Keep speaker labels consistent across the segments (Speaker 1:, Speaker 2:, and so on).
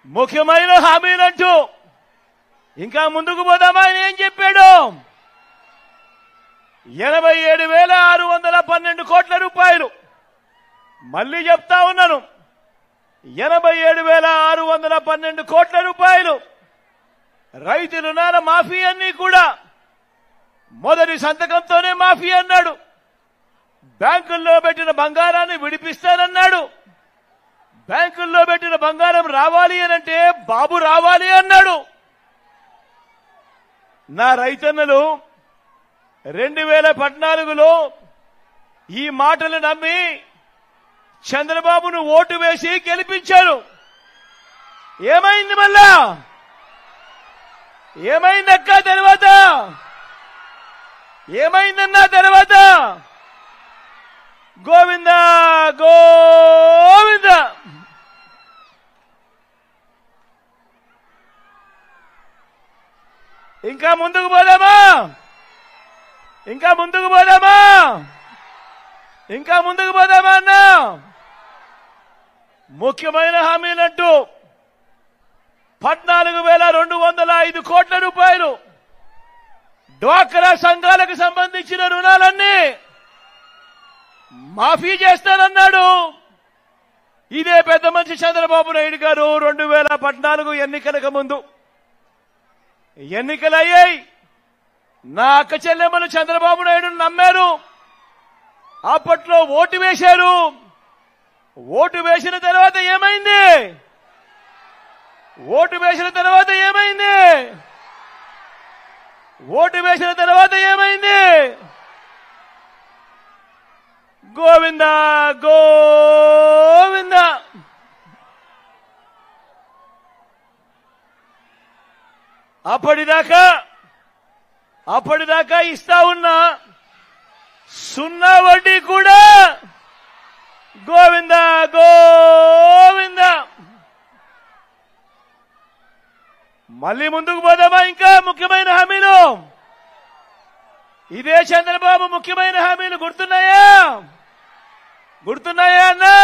Speaker 1: ముఖ్యమైన హామీలంటూ ఇంకా ముందుకు పోదామా అని ఏం చెప్పాడు? 87,612 కోట్ల రూపాయలు. మళ్ళీ చెప్తా ఉన్నాను, 87,612 కోట్ల రూపాయలు రైతు రుణాల మాఫీ అన్ని కూడా మొదటి సంతకంతోనే మాఫీ అన్నాడు. బ్యాంకుల్లో పెట్టిన బంగారాన్ని విడిపిస్తానన్నాడు. బ్యాంకుల్లో పెట్టిన బంగారం రావాలి అనంటే బాబు రావాలి అన్నాడు. నా రైతన్నలు 2014లో ఈ మాటలు నమ్మి చంద్రబాబును ఓటు వేసి గెలిపించారు. ఏమైంది మళ్ళా? ఏమైందక్క తర్వాత? ఏమైందన్నా తర్వాత? గోవింద గోవింద. ఇంకా ముందుకు పోదామా? ఇంకా ముందుకు పోదామా? ఇంకా ముందుకు పోదామా అన్నా? ముఖ్యమైన హామీలంటూ 14,205 కోట్ల రూపాయలు డ్వాక్రా సంఘాలకు సంబంధించిన రుణాలన్నీ మాఫీ చేస్తానన్నాడు. ఇదే పెద్ద మనిషి చంద్రబాబు నాయుడు గారు 2014 ఎన్నికలకు ముందు ఎన్నికలయ్యాయి. నా అక్క చెల్లెమ్మలు చంద్రబాబు నాయుడును నమ్మారు. అప్పట్లో ఓటు వేశారు. ఓటు వేసిన తర్వాత ఏమైంది? ఓటు వేసిన తర్వాత ఏమైంది? ఓటు వేసిన తర్వాత ఏమైంది? గోవింద గోవింద. అప్పటిదాకా ఇస్తా ఉన్న సున్నా వడ్డీ కూడా గోవింద గోవింద. మళ్ళీ ముందుకు పోదామా? ఇంకా ముఖ్యమైన హామీలు. ఇదే చంద్రబాబు ముఖ్యమైన హామీలు గుర్తున్నాయా? గుర్తున్నాయా అన్నా?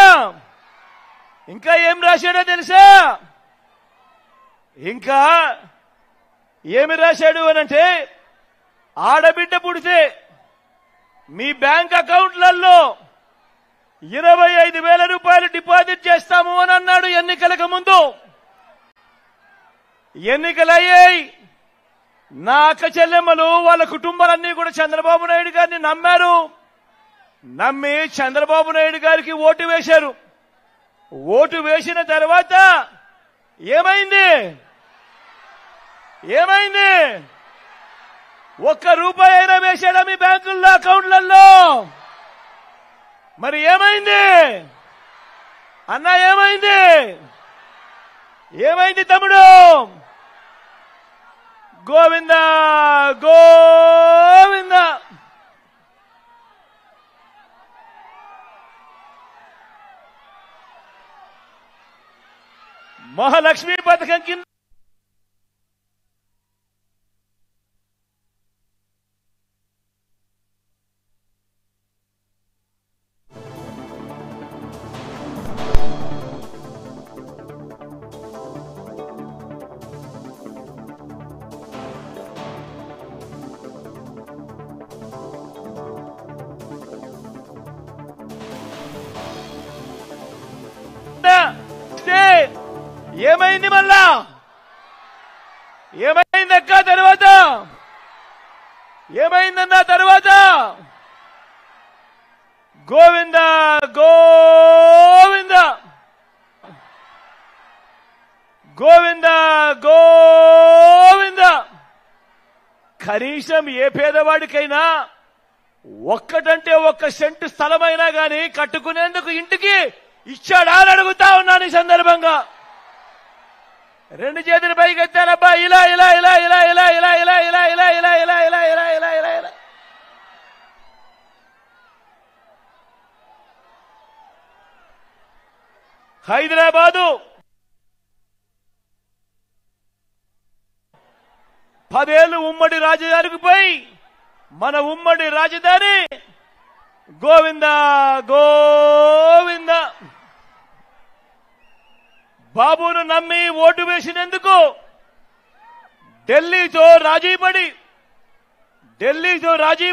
Speaker 1: ఇంకా ఏం రాశాడో తెలుసా? ఇంకా ఏమి రాశాడు అనంటే, ఆడబిడ్డ పుడితే మీ బ్యాంక్ అకౌంట్లలో 25,000 రూపాయలు డిపాజిట్ చేస్తాము అని అన్నాడు ఎన్నికలకు ముందు. ఎన్నికలయ్యాయి. నా అక్క చెల్లెమ్మలు వాళ్ళ కుటుంబాలన్నీ కూడా చంద్రబాబు నాయుడు గారిని నమ్మారు. నమ్మి చంద్రబాబు నాయుడు గారికి ఓటు వేశారు. ఓటు వేసిన తర్వాత ఏమైంది? ఏమైంది? ఒక్క రూపాయి అయినా వేశాడా మీ బ్యాంకుల్లో అకౌంట్లలో? మరి ఏమైంది అన్నా? ఏమైంది? ఏమైంది తమ్ముడు? గోవింద గోవింద. మహాలక్ష్మి పథకం కింద ఏమైంది? మళ్ళా ఏమైందక్క తర్వాత? ఏమైందన్నా తర్వాత? గోవింద గోవింద గోవింద గోవింద. కనీసం ఏ పేదవాడికైనా ఒక్కటంటే ఒక్క సెంటు స్థలమైనా గాని కట్టుకునేందుకు ఇంటికి ఇచ్చాడా అని అడుగుతా ఉన్నాను ఈ సందర్భంగా. రెండు చేతులు పైకి ఎత్తారబ్బా. ఇలా ఇలా ఇలా ఇలా ఇలా ఇలా ఇలా ఇలా ఇలా ఇలా ఇలా ఇలా ఇలా ఇలా ఇలా ఇలా. హైదరాబాదు 10 ఏళ్లు ఉమ్మడి రాజధానికి పోయి మన ఉమ్మడి రాజధాని గోవింద గోవింద. బాబును నమ్మి ఓటు వేసినందుకు ఢిల్లీతో రాజీ